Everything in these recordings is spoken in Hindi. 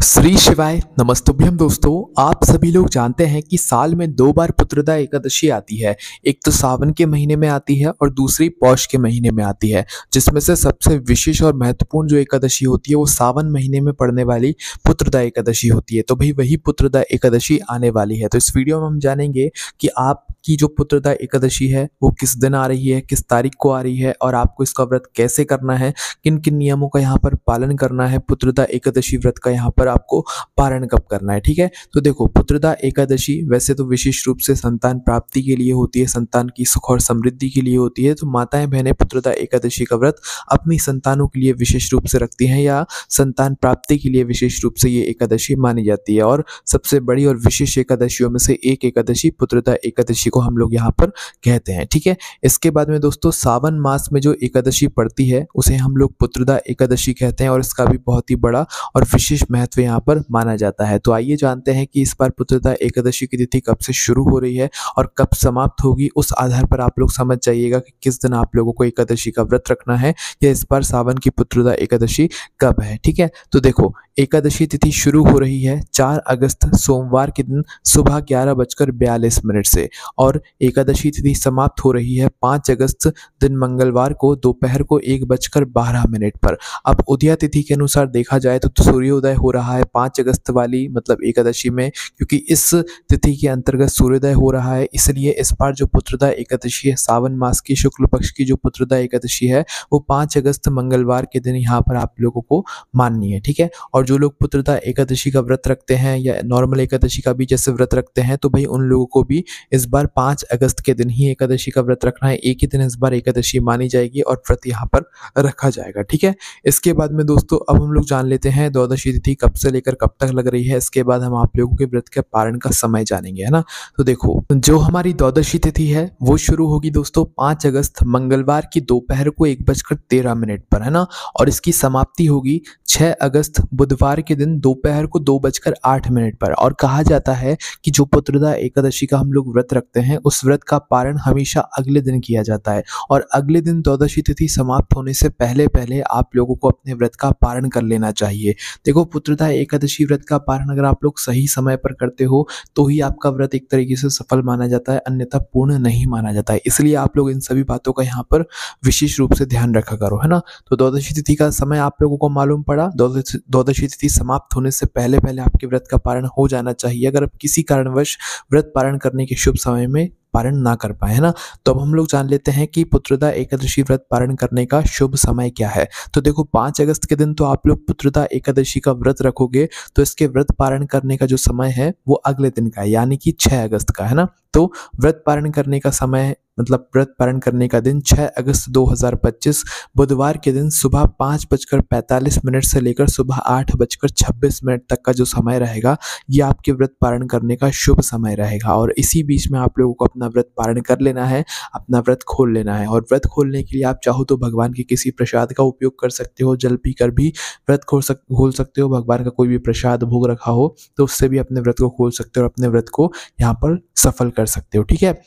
श्री शिवाय नमस्तुभ्यम दोस्तों। आप सभी लोग जानते हैं कि साल में 2 बार पुत्रदा एकादशी आती है। एक तो सावन के महीने में आती है और दूसरी पौष के महीने में आती है, जिसमें से सबसे विशेष और महत्वपूर्ण जो एकादशी होती है वो सावन महीने में पड़ने वाली पुत्रदा एकादशी होती है। तो भाई वही पुत्रदा एकादशी आने वाली है। तो इस वीडियो में हम जानेंगे कि आपकी जो पुत्रदा एकादशी है वो किस दिन आ रही है, किस तारीख को आ रही है और आपको इसका व्रत कैसे करना है, किन किन नियमों का यहाँ पर पालन करना है, पुत्रदा एकादशी व्रत का यहाँ पर आपको पारण कब करना है। ठीक है, तो देखो पुत्रदा एकादशी वैसे तो विशेष रूप से संतान प्राप्ति के लिए होती है, संतान की सुख और समृद्धि के लिए होती है। तो माताएं बहनें पुत्रदा एकादशी का व्रत अपनी संतानों के लिए विशेष रूप से रखती हैं या संतान प्राप्ति के लिए विशेष रूप से ये एकादशी मानी जाती है। और सबसे बड़ी और विशेष एकादशियों में से एक एकादशी पुत्रदा एकादशी को हम लोग यहाँ पर कहते हैं। ठीक है, इसके बाद में दोस्तों सावन मास में जो एकादशी पड़ती है उसे हम लोग पुत्रदा एकादशी कहते हैं और इसका भी बहुत ही बड़ा और विशेष महत्व यहाँ पर माना जाता है। तो आइए जानते हैं कि इस बार पुत्रदा एकादशी की तिथि कब से शुरू हो रही है और कब समाप्त होगी। उस आधार पर आप लोग समझ जाइएगा कि किस दिन आप लोगों को एकादशी का व्रत रखना है या इस बार सावन की पुत्रदा एकादशी कब है। ठीक है, तो देखो एकादशी तिथि शुरू हो रही है 4 अगस्त सोमवार के दिन सुबह 11:42 से और एकादशी तिथि समाप्त हो रही है 5 अगस्त दिन मंगलवार को दोपहर को 1:12 पर। अब उदया तिथि के अनुसार देखा जाए तो सूर्योदय हो रहा है 5 अगस्त वाली मतलब एकादशी में, क्योंकि इस तिथि के अंतर्गत सूर्योदय हो रहा है, इसलिए इस बार जो पुत्रदा एकादशी है सावन मास की शुक्ल पक्ष की जो पुत्रदा एकादशी है वो 5 अगस्त मंगलवार के दिन यहाँ पर आप लोगों को माननी है। ठीक है, और जो लोग पुत्रदा एकादशी का व्रत रखते हैं या नॉर्मल एकादशी का भी जैसे व्रत रखते हैं तो भाई उन लोगों को भी इस बार 5 अगस्त के दिन ही एकादशी का व्रत रखना है। एक ही दिन इस बार एकादशी मानी जाएगी और व्रत यहाँ पर रखा जाएगा। ठीक है, इसके बाद में दोस्तों अब हम लोग जान लेते हैं द्वादशी तिथि कब से लेकर कब तक लग रही है। इसके बाद हम आप लोगों के व्रत के पारण का समय जानेंगे, है ना। तो देखो जो हमारी द्वादशी तिथि है वो शुरू होगी दोस्तों 5 अगस्त मंगलवार की दोपहर को 1:13 पर, है ना, और इसकी समाप्ति होगी 6 अगस्त बुधवार के दिन दोपहर को 2:08 पर। और कहा जाता है कि जो पुत्रदा एकादशी का हम लोग व्रत रखते हैं उस व्रत का पारण हमेशा अगले दिन किया जाता है और अगले दिन द्वादशी तिथि समाप्त होने से पहले पहले आप लोगों को अपने व्रत का पारण कर लेना चाहिए। देखो पुत्रदा एकादशी व्रत का पारण अगर आप लोग सही समय पर करते हो तो ही आपका व्रत एक तरीके से सफल माना जाता है, अन्यथा पूर्ण नहीं माना जाता है। इसलिए आप लोग इन सभी बातों का यहाँ पर विशेष रूप से ध्यान रखा करो, है ना। तो द्वादशी तिथि का समय आप लोगों को मालूम पड़ा, द्वादशी तिथि समाप्त होने से पहले पहले आपके व्रत का पारण हो जाना चाहिए। अगर आप किसी कारणवश व्रत पारण करने के शुभ समय में पारण ना कर पाए, है ना। तो अब हम लोग जान लेते हैं कि पुत्रदा एकादशी व्रत पारण करने का शुभ समय क्या है। तो देखो 5 अगस्त के दिन तो आप लोग पुत्रदा एकादशी का व्रत रखोगे तो इसके व्रत पारण करने का जो समय है वो अगले दिन का है, यानी कि 6 अगस्त का, है ना। तो व्रत पारण करने का समय मतलब व्रत पारण करने का दिन 6 अगस्त 2025 बुधवार के दिन सुबह 5:45 से लेकर सुबह 8:26 तक का जो समय रहेगा ये आपके व्रत पारण करने का शुभ समय रहेगा। और इसी बीच में आप लोगों को अपना व्रत पारण कर लेना है, अपना व्रत खोल लेना है। और व्रत खोलने के लिए आप चाहो तो भगवान के किसी प्रसाद का उपयोग कर सकते हो, जल पीकर भी व्रत खोल सकते हो। भगवान का कोई भी प्रसाद भोग रखा हो तो उससे भी अपने व्रत को खोल सकते हो और अपने व्रत को यहाँ पर सफल कर सकते हो। ठीक है,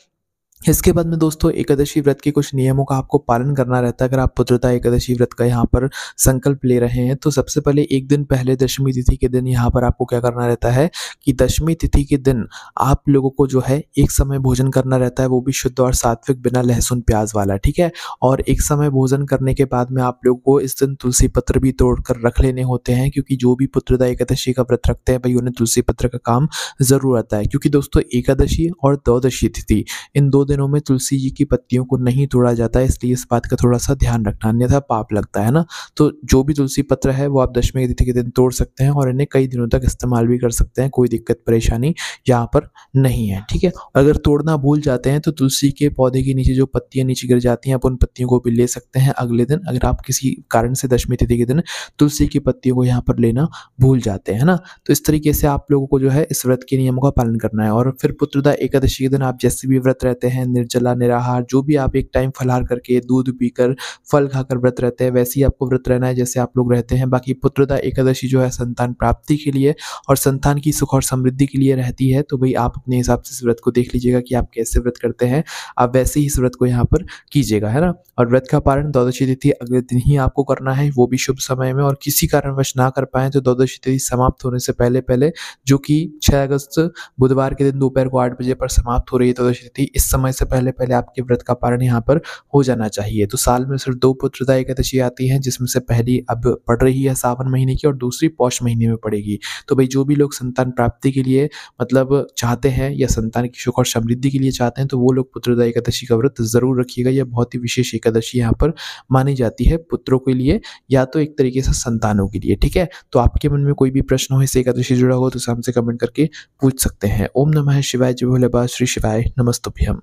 इसके बाद में दोस्तों एकादशी व्रत के कुछ नियमों का आपको पालन करना रहता है। अगर आप पुत्रदा एकादशी व्रत का यहाँ पर संकल्प ले रहे हैं तो सबसे पहले एक दिन पहले दशमी तिथि के दिन यहाँ पर आपको क्या करना रहता है कि दशमी तिथि के दिन आप लोगों को जो है एक समय भोजन करना रहता है, वो भी शुद्ध और सात्विक बिना लहसुन प्याज वाला। ठीक है, और एक समय भोजन करने के बाद में आप लोगों को इस दिन तुलसी पत्र भी तोड़कर रख लेने होते हैं, क्योंकि जो भी पुत्रदा एकादशी का व्रत रखते हैं भाई उन्हें तुलसी पत्र का काम जरूर आता है। क्योंकि दोस्तों एकादशी और द्वादशी तिथि इन दो दिनों में तुलसी जी की पत्तियों को नहीं तोड़ा जाता है, इसलिए इस बात का थोड़ा सा ध्यान रखना, अन्यथा पाप लगता है ना। तो जो भी तुलसी पत्र है वो आप दशमी तिथि के दिन तोड़ सकते हैं और इन्हें कई दिनों तक इस्तेमाल भी कर सकते हैं, कोई दिक्कत परेशानी यहाँ पर नहीं है। ठीक है, अगर तोड़ना भूल जाते हैं तो तुलसी के पौधे के नीचे जो पत्तियां नीचे गिर जाती हैं आप उन पत्तियों को भी ले सकते हैं अगले दिन, अगर आप किसी कारण से दशमी तिथि के दिन तुलसी की पत्तियों को यहाँ पर लेना भूल जाते हैं ना। तो इस तरीके से आप लोगों को जो है इस व्रत के नियमों का पालन करना है। और फिर पुत्रदा एकादशी के दिन आप जैसे भी व्रत रहते हैं हैं, निर्जला, निराहार, जो भी आप एक टाइम फलाहार करके, दूध पीकर, फल खाकर व्रत रहते हैं, वैसे ही आपको व्रत रहना है जैसे आप लोग रहते हैं। बाकी पुत्रदा एकादशी जो है संतान प्राप्ति के लिए और संतान की सुख और समृद्धि के लिए रहती है। तो भई आप अपने हिसाब से इस व्रत को देख लीजिएगा कि आप कैसे व्रत करते हैं, आप वैसे ही इस व्रत को यहाँ पर कीजिएगा, है ना? और व्रत का पारण द्वादशी तिथि अगले दिन ही आपको करना है, वो भी शुभ समय में, और किसी कारणवश ना कर पाएँ तो द्वादशी तिथि समाप्त होने से पहले-पहले, जो कि 6 अगस्त बुधवार के दिन दोपहर को 8 बजे पर समाप्त हो रही है द्वादशी तिथि, इस समय से पहले-पहले आपके व्रत का पारण यहाँ पर हो जाना चाहिए। तो साल में सिर्फ 2 पुत्रदा एकादशी आती हैं, जिसमें से पहली अब पड़ रही है सावन महीने की और दूसरी पौष महीने में पड़ेगी। तो भई जो भी लोग संतान प्राप्ति के लिए मतलब चाहते हैं या संतान की सुख और समृद्धि के लिए चाहते हैं, तो वो लोग पुत्रदा एकादशी का व्रत ज़रूर रखिएगा। यह बहुत ही विशेष एकादशी यहाँ पर मानी जाती है पुत्रों के लिए या तो एक तरीके से संतानों के लिए, ठीक है? तो आपके मन में कोई भी प्रश्न हो इस एकादशी से जुड़ा हो तो उसे हमसे कमेंट करके पूछ सकते हैं। ओम नमः शिवाय, जय भोले बाबा, श्री शिवाय नमस्तुभ्यम।